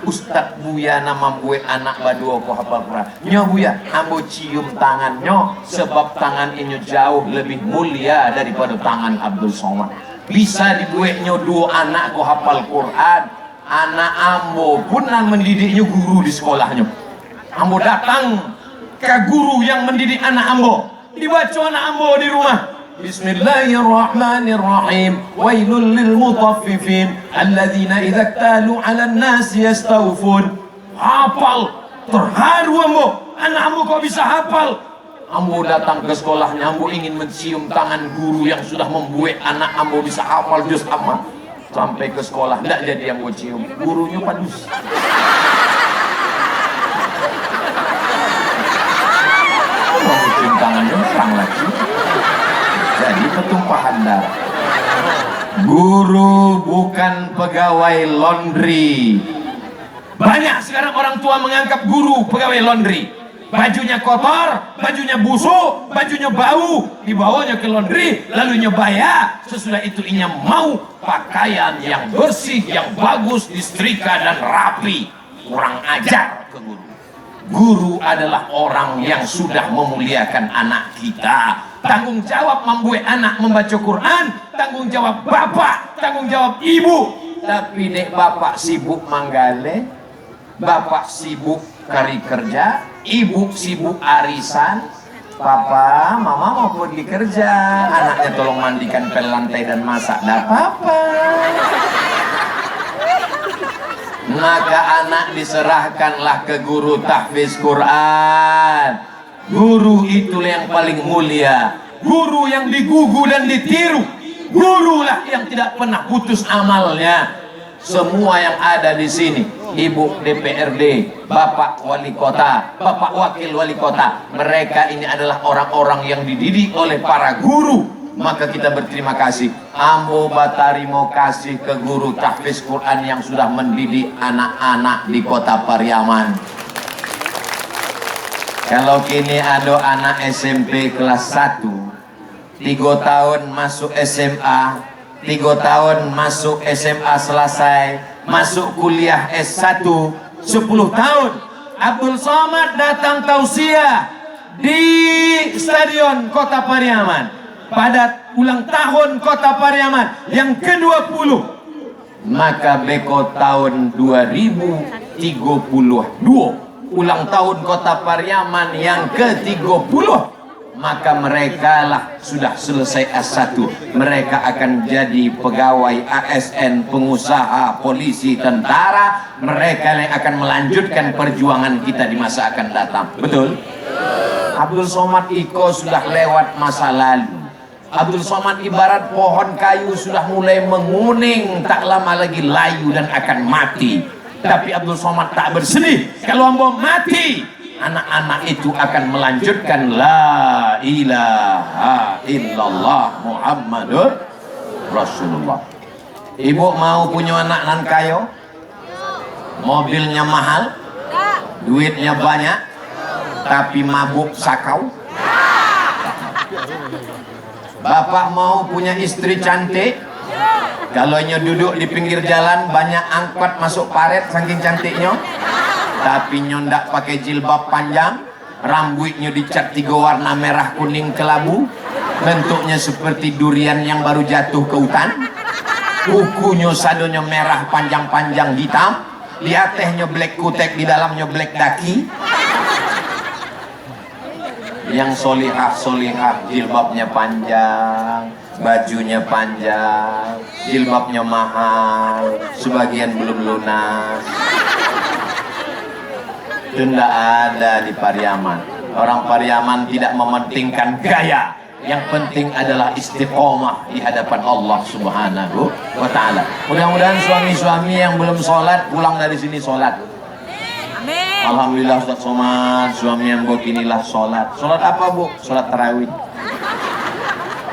Ustadz Buya nama buat anak badua ko hafal Quran. Nyo Buya, ambo cium tangannya, sebab tangan ini jauh lebih mulia daripada tangan Abdul Somad. Bisa dibuatnya 2 anak ko hafal Quran. Anak ambo pun yang mendidiknya guru di sekolahnya. Ambo datang ke guru yang mendidik anak ambo, dibaca anak ambo di rumah. Bismillahirrahmanirrahim. Wailul lil mutaffifin alladzina idza iktalu 'alan nasi yastawfun. Hafal, terharu ambo. Anak ambo kok bisa hafal? Ambo datang ke sekolahnya, ambo ingin mencium tangan guru yang sudah membuat anak ambo bisa hafal juz amma. Sampai ke sekolah, tidak jadi yang gue cium. Gurunya padus. Mau cium tangannya merang lagi. Jadi pertumpahan darah. Guru bukan pegawai laundry. Banyak sekarang orang tua menganggap guru pegawai laundry. Bajunya kotor, bajunya busuk, bajunya bau, dibawanya ke laundry, lalu nyebaya. Sesudah itu inya mau pakaian yang bersih, yang bagus, disetrika dan rapi. Kurang ajar ke guru. Guru adalah orang yang sudah memuliakan anak kita. Tanggung jawab membuat anak membaca Quran, tanggung jawab bapak, tanggung jawab ibu. Tapi dek bapak sibuk manggale, bapak sibuk cari kerja, ibu sibuk arisan, papa, mama mau pergi kerja, anaknya tolong mandikan pel lantai dan masak, dah papa. Maka anak diserahkanlah ke guru tahfiz Quran. Guru itulah yang paling mulia, guru yang digugu dan ditiru, gurulah yang tidak pernah putus amalnya. Semua yang ada di sini, Ibu DPRD, Bapak Wali Kota, Bapak Wakil Wali Kota, mereka ini adalah orang-orang yang dididik oleh para guru maka kita berterima kasih. Ambo batarimo kasih ke guru tahfiz Quran yang sudah mendidik anak-anak di kota Pariaman. Kalau kini ada anak SMP kelas 1, 3 tahun masuk SMA, 3 tahun masuk SMA selesai, masuk kuliah S1, 10 tahun. Abdul Somad datang tausiah di Stadion Kota Pariaman pada ulang tahun Kota Pariaman yang ke-20. Maka beko tahun 2032, ulang tahun Kota Pariaman yang ke-30, maka mereka lah sudah selesai S1, mereka akan jadi pegawai ASN, pengusaha, polisi, tentara. Mereka yang akan melanjutkan perjuangan kita di masa akan datang. Betul? Abdul Somad Iko sudah lewat masa lalu. Abdul Somad ibarat pohon kayu sudah mulai menguning, tak lama lagi layu dan akan mati. Tapi Abdul Somad tak bersedih kalau ambo mati. Anak-anak itu akan melanjutkan la ilaha illallah Muhammadur Rasulullah. Ibu mau punya anak nan kayo, mobilnya mahal, duitnya banyak, tapi mabuk sakau? Bapak mau punya istri cantik, kalau nyo duduk di pinggir jalan banyak angkot masuk paret saking cantiknya, tapi nyo ndak pakai jilbab panjang, rambutnya dicat 3 warna merah kuning kelabu, bentuknya seperti durian yang baru jatuh ke hutan, kukunya sadonya merah panjang-panjang hitam, di atasnya black kutek, di dalamnya black daki. Yang solihah jilbabnya panjang, bajunya panjang, jilbabnya mahal, sebagian belum lunas. Itu tidak ada di Pariaman. Orang Pariaman tidak mementingkan gaya, yang penting adalah istiqomah di hadapan Allah Subhanahu wa Ta'ala. Mudah-mudahan suami-suami yang belum sholat pulang dari sini sholat. Amin. Alhamdulillah Ustaz Somad, suami yang beginilah sholat. Sholat apa bu? Sholat tarawih.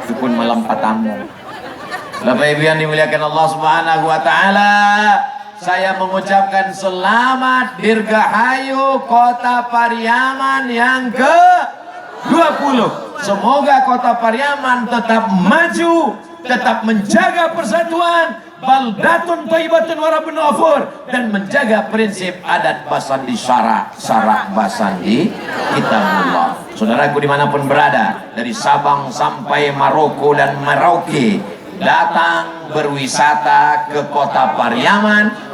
Itu pun malam patamu. Bapak Ibu yang dimuliakan Allah Subhanahu wa Ta'ala, saya mengucapkan selamat dirgahayu Kota Pariaman yang ke-20. Semoga Kota Pariaman tetap maju, tetap menjaga persatuan, baldatun thayyibatun wa rabbun ghafur, dan menjaga prinsip adat basandi syara, syarak basandi kitabullah. Saudaraku dimanapun berada, dari Sabang sampai Maroko dan Merauke, datang berwisata ke Kota Pariaman.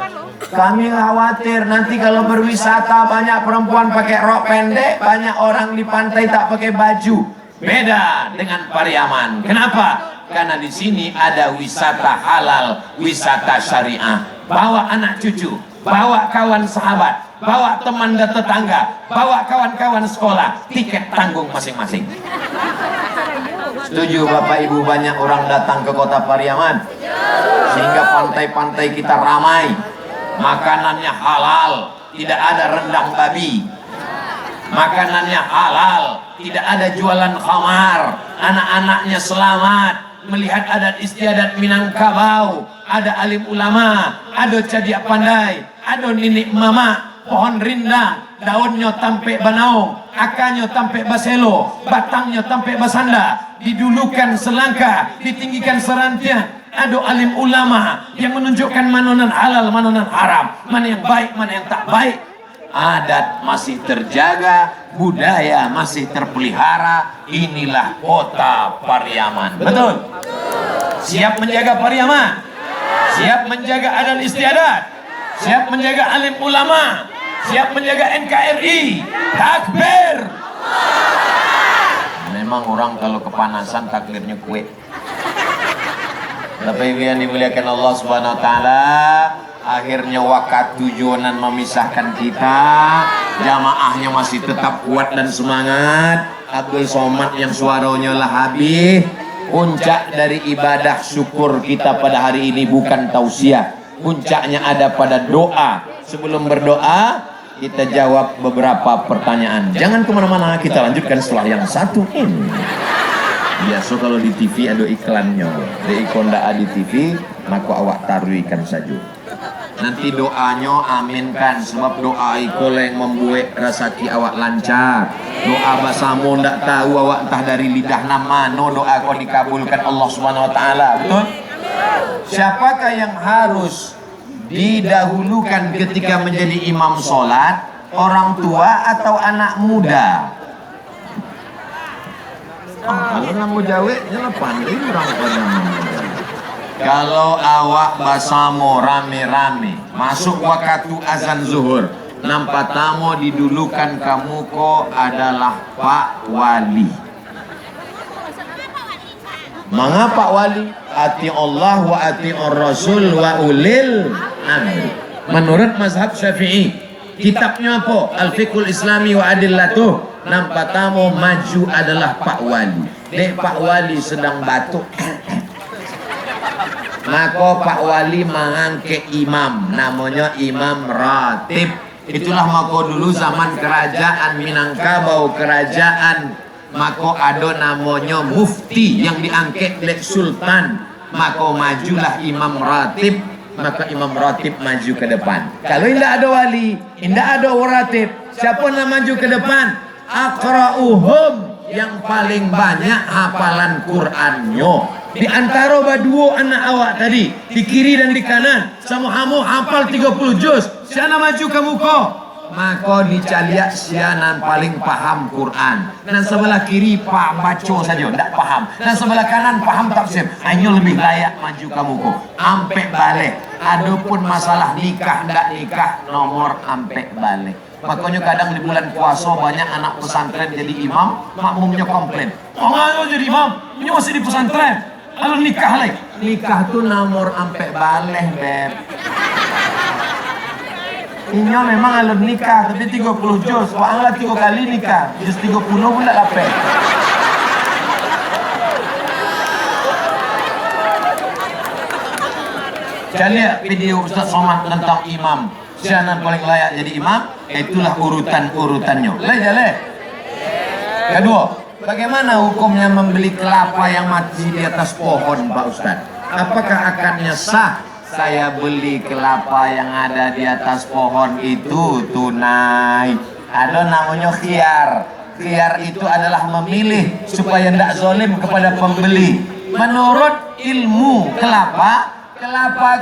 Kami khawatir nanti kalau berwisata banyak perempuan pakai rok pendek, banyak orang di pantai tak pakai baju. Beda dengan Pariaman. Kenapa? Karena di sini ada wisata halal, wisata syariah. Bawa anak cucu, bawa kawan sahabat, bawa teman dan tetangga, bawa kawan-kawan sekolah, tiket tanggung masing-masing. Setuju Bapak Ibu banyak orang datang ke Kota Pariaman, sehingga pantai-pantai kita ramai, makanannya halal, tidak ada rendang babi, makanannya halal, tidak ada jualan khamar, anak-anaknya selamat, melihat adat istiadat Minangkabau, ada alim ulama, ada cadiak pandai, ada ninik mama, pohon rindang, daunnya tampe banaung, akarnya tampe baselo, batangnya tampe basanda, didulukan selangkah, ditinggikan serantian. Ada alim ulama yang menunjukkan mana halal, mana haram, mana yang baik, mana yang tak baik. Adat masih terjaga, budaya masih terpelihara. Inilah Kota Pariaman. Betul? Siap menjaga Pariaman? Siap menjaga adat istiadat? Siap menjaga alim ulama? Siap menjaga NKRI? Takbir! Memang orang kalau kepanasan takbirnya kue. Bapak Ibu yang dimuliakan Allah Subhanahu wa Ta'ala, akhirnya wakat tujuanan memisahkan kita, jamaahnya masih tetap kuat dan semangat. Abdul Somad yang suaranya lah habis. Puncak dari ibadah syukur kita pada hari ini bukan tausiah, puncaknya ada pada doa. Sebelum berdoa kita jawab beberapa pertanyaan. Jangan kemana-mana, kita lanjutkan setelah yang satu ini. Biasa kalau di TV ada iklannya. Di ikonda di TV, maka awak taruhkan saja. Nanti doanya aminkan, sebab doa itu yang membuat rezeki awak lancar. Doa basamu ndak tahu awak entah dari lidah nama no doa kau dikabulkan Allah Subhanahu wa taala. Betul? Siapakah yang harus didahulukan ketika menjadi imam sholat? Orang tua atau anak muda? Kalau nang Jawa nyala pandai orang muda. Kalau awak basamu rame-rame masuk waktu azan zuhur, nampak tamu didulukan kamu ko adalah Pak Wali. Mengapa Wali? Ati Allah wa ati Rasul wa ulil amri. Menurut mazhab Syafi'i, kitabnya apa? Al-Fiqhul Islami wa Adillatuh. Nampak tamu maju adalah Pak Wali. Dek Pak Wali sedang batuk. Maka Pak Wali mengangkat imam, namanya Imam Ratib. Itulah maka dulu zaman kerajaan Minangkabau, kerajaan maka ada namanya mufti yang diangkat oleh sultan. Maka majulah Imam Ratib, maka Imam Ratib maju ke depan. Kalau tidak ada wali, tidak ada ratib, siapa yang maju ke depan? Aqra'uhum, yang paling banyak hafalan Qur'annya. Di antara dua anak awak tadi, di kiri dan di kanan, sama kamu hafal 30 juz. Siapa maju ke muka? Maka dicaliak sianan paling paham Quran. Dan sebelah kiri pak baca saja, tidak paham. Dan sebelah kanan paham tafsir. Hanya lebih layak maju ke muka. Ampe balik. Adapun masalah nikah tidak nikah, nomor ampe balik. Makanya kadang di bulan puasa banyak anak pesantren jadi imam, makmumnya komplain. Oh nggak jadi imam, ini masih di pesantren. Lalu nikah lagi. Nikah tuh nomor ampe balik, beb. Ini memang alur nikah, tapi 30 juz. Wah, angkat 3 kali nikah, juz 30 pun tak lapet. Jangan lihat video Ustaz Somad tentang imam. Siapa paling layak jadi imam? Itulah urutan-urutannya. Leh. Kedua, bagaimana hukumnya membeli kelapa yang mati di atas pohon, Pak Ustaz? Apakah akarnya sah? Saya beli kelapa yang ada di atas pohon itu tunai. Ada namanya khiyar. Khiyar itu adalah memilih supaya tidak zalim kepada pembeli. Menurut ilmu kelapa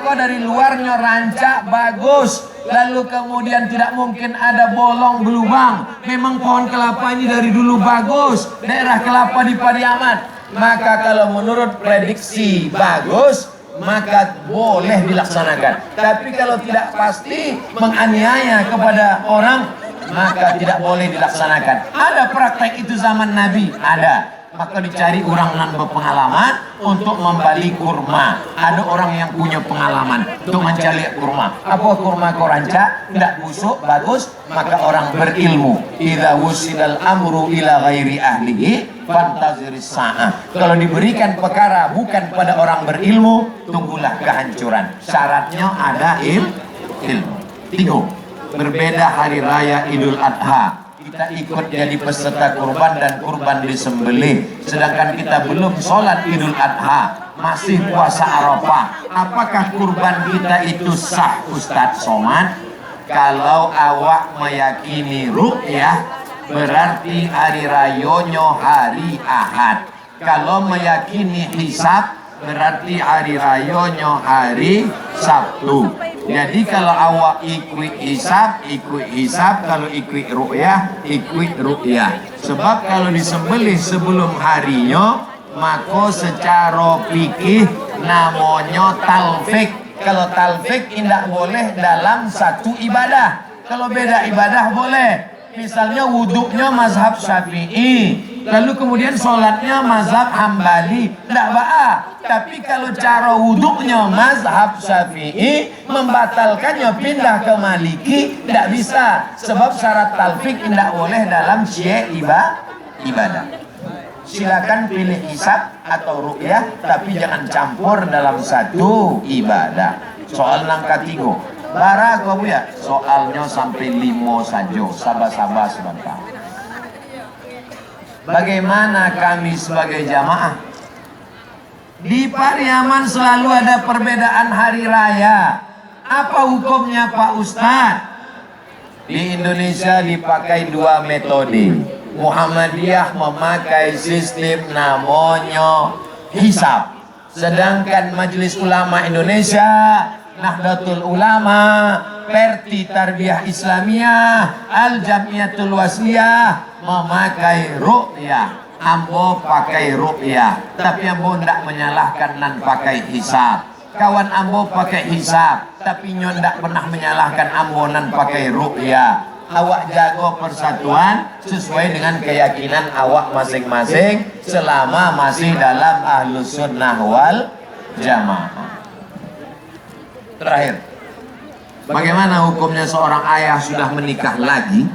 kok dari luarnya rancak bagus, lalu kemudian tidak mungkin ada bolong belubang. Memang pohon kelapa ini dari dulu bagus, daerah kelapa di Pariaman. Maka kalau menurut prediksi bagus, maka boleh dilaksanakan. Tapi kalau tidak pasti menganiaya kepada orang, maka tidak boleh dilaksanakan. Ada praktek itu zaman Nabi, ada. Maka dicari orang yang berpengalaman untuk membeli kurma. Ada orang yang punya pengalaman untuk mencari kurma. Apa kurma kau rancak? Tidak busuk, bagus. Maka orang berilmu. Idza wusidal amru ila ghairi ahlihi fantaziris sa'ah. Kalau diberikan perkara bukan pada orang berilmu, tunggulah kehancuran. Syaratnya ada ilmu. 3. Berbeda hari raya Idul Adha. Kita ikut jadi peserta kurban dan kurban disembelih, sedangkan kita belum sholat Idul Adha, masih puasa Arafah. Apakah kurban kita itu sah, Ustadz Somad? Kalau awak meyakini ru'yah, berarti hari rayonya hari Ahad. Kalau meyakini hisab, berarti hari rayonya hari Sabtu. Jadi kalau awak ikut hisab, kalau ikut ru'yah, ikut ru'yah. Sebab kalau disembelih sebelum harinya, maka secara fikih namanya talfik. Kalau talfik tidak boleh dalam satu ibadah. Kalau beda ibadah boleh. Misalnya wuduknya mazhab Syafi'i, lalu kemudian sholatnya mazhab Hambali, tidak ba'a. Tapi kalau cara wuduknya mazhab Syafi'i, membatalkannya pindah ke Maliki, tidak bisa. Sebab syarat talfik tidak boleh dalam ibadah. Silakan pilih hisab atau ru'yah, tapi jangan campur dalam satu ibadah. Soal nangka 3. Bara kau ya, soalnya sampai 5 saja. Sabar sebentar. bagaimana kami sebagai jamaah? Di Pariaman selalu ada perbedaan hari raya. Apa hukumnya Pak Ustadz? Di Indonesia dipakai dua metode. Muhammadiyah memakai sistem namanya hisab. Sedangkan Majelis Ulama Indonesia, Nahdlatul Ulama, Perti Tarbiyah Islamiyah, Al Jamiatul Wasliyah memakai ru'yah. Ambo pakai ru'yah, tapi ambo ndak menyalahkan nan pakai hisab. Kawan ambo pakai hisab, tapi nyon ndak pernah menyalahkan ambo nan pakai ru'yah. Awak jago persatuan sesuai dengan keyakinan awak masing-masing selama masih dalam Ahlus Sunnah wal Jamaah. Terakhir, bagaimana hukumnya seorang ayah sudah menikah lagi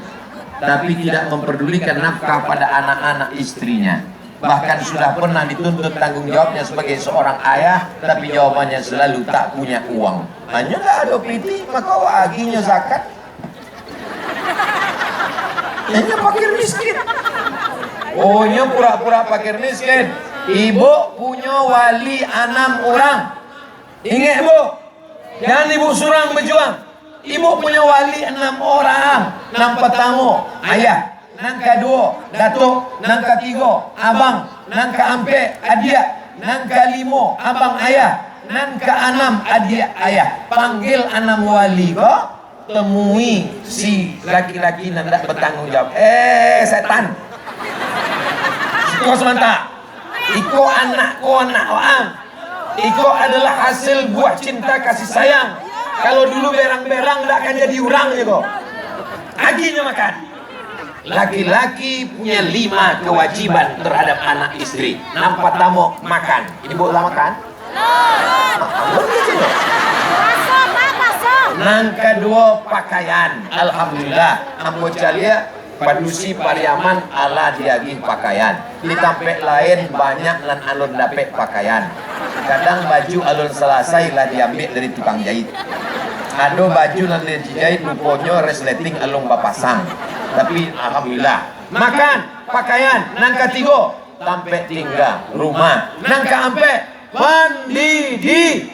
tapi tidak memperdulikan nafkah pada anak-anak istrinya, bahkan sudah pernah dituntut tanggung jawabnya sebagai seorang ayah, tapi jawabannya selalu tak punya uang. Hanya tak ada piti, maka waginya zakat. Hanya fakir miskin. Oh, nya pura-pura fakir miskin. Ibu punya wali 6 orang. Ingat bu, jangan ibu surang berjuang. Ibu punya wali 6 orang. Nang pertama ayah, nang kedua datuk, nang ketiga abang, nang keempat adik, nang kelima abang ayah, nang keenam adik ayah. Panggil 6 wali kok, temui si laki-laki yang tidak bertanggung jawab. Setan, kau sementara iko anak orang. Iko adalah hasil buah cinta kasih sayang. Kalau dulu berang-berang tidak akan jadi orang ya kok. Aginya makan. Laki-laki punya 5 kewajiban terhadap anak istri. Yang pertama makan. Ibu lah makan? Yang kedua pakaian. Alhamdulillah. Ambo calia padusi Pariaman ala diagi pakaian. Di tempat lain banyak lan alun dapat pakaian. Kadang baju alun selesai lah diambil dari tukang jahit. Ada baju nanti dijahit rupanya resleting alung bapasang. Tapi alhamdulillah makan, pakaian. Nang ketiga sampai tinggal rumah. Nang keempat pendidikan.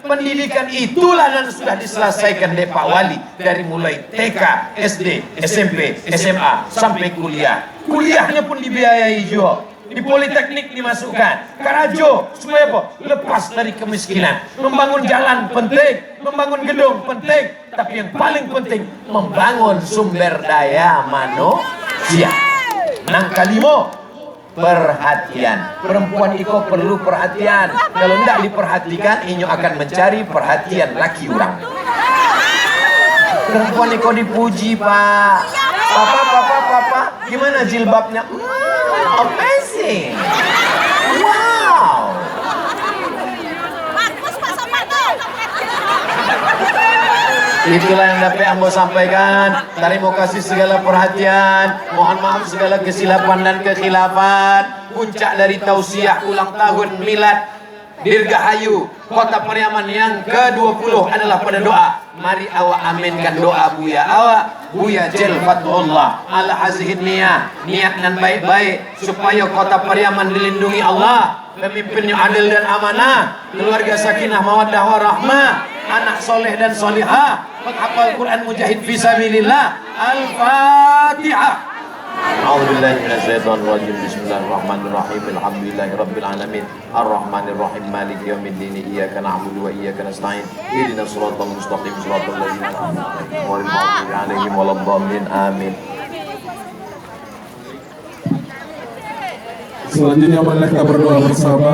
Pendidikan itulah yang sudah diselesaikan oleh Pak Wali dari mulai TK, SD, SMP, SMA sampai kuliah. Kuliahnya pun dibiayai juga. Di politeknik dimasukkan, Karajo supaya apa? Lepas dari kemiskinan. Membangun jalan penting, membangun gedung penting, tapi yang paling penting membangun sumber daya manusia. Nang kelima, perhatian. Perempuan itu perlu perhatian. Kalau tidak diperhatikan, inyo akan mencari perhatian laki orang. Perempuan itu dipuji, Pak. Papa, gimana jilbabnya? Amazing. Wow. Bagus Pak Soparto. Itulah yang dapat ambo sampaikan. Terima kasih segala perhatian. Mohon maaf segala kesilapan dan kekhilafan. Puncak dari tausiah ulang tahun milad Dirgahayu Kota Pariaman yang ke-20 adalah pada doa. Mari awak aminkan doa Buya awak. Buya Jel Fatullah ala hazihin niat dan baik-baik supaya Kota Pariaman dilindungi Allah, pemimpinnya adil dan amanah, keluarga sakinah mawaddah warahmah, anak soleh dan solihah, penghafal Quran mujahid fisabilillah. Al-Fatihah. A'udzubillahi minasyaitonir rajim. Bismillahirrahmanirrahim. Alhamdulillahirabbil alamin. Arrahmanirrahim. Maliki yaumiddin. Iyyaka na'budu wa iyyaka nasta'in. Ihdinas siratal mustaqim. Siratal ladzina an'amta 'alaihim waladdallin. Amin. Selanjutnya marilah kita berdoa bersama.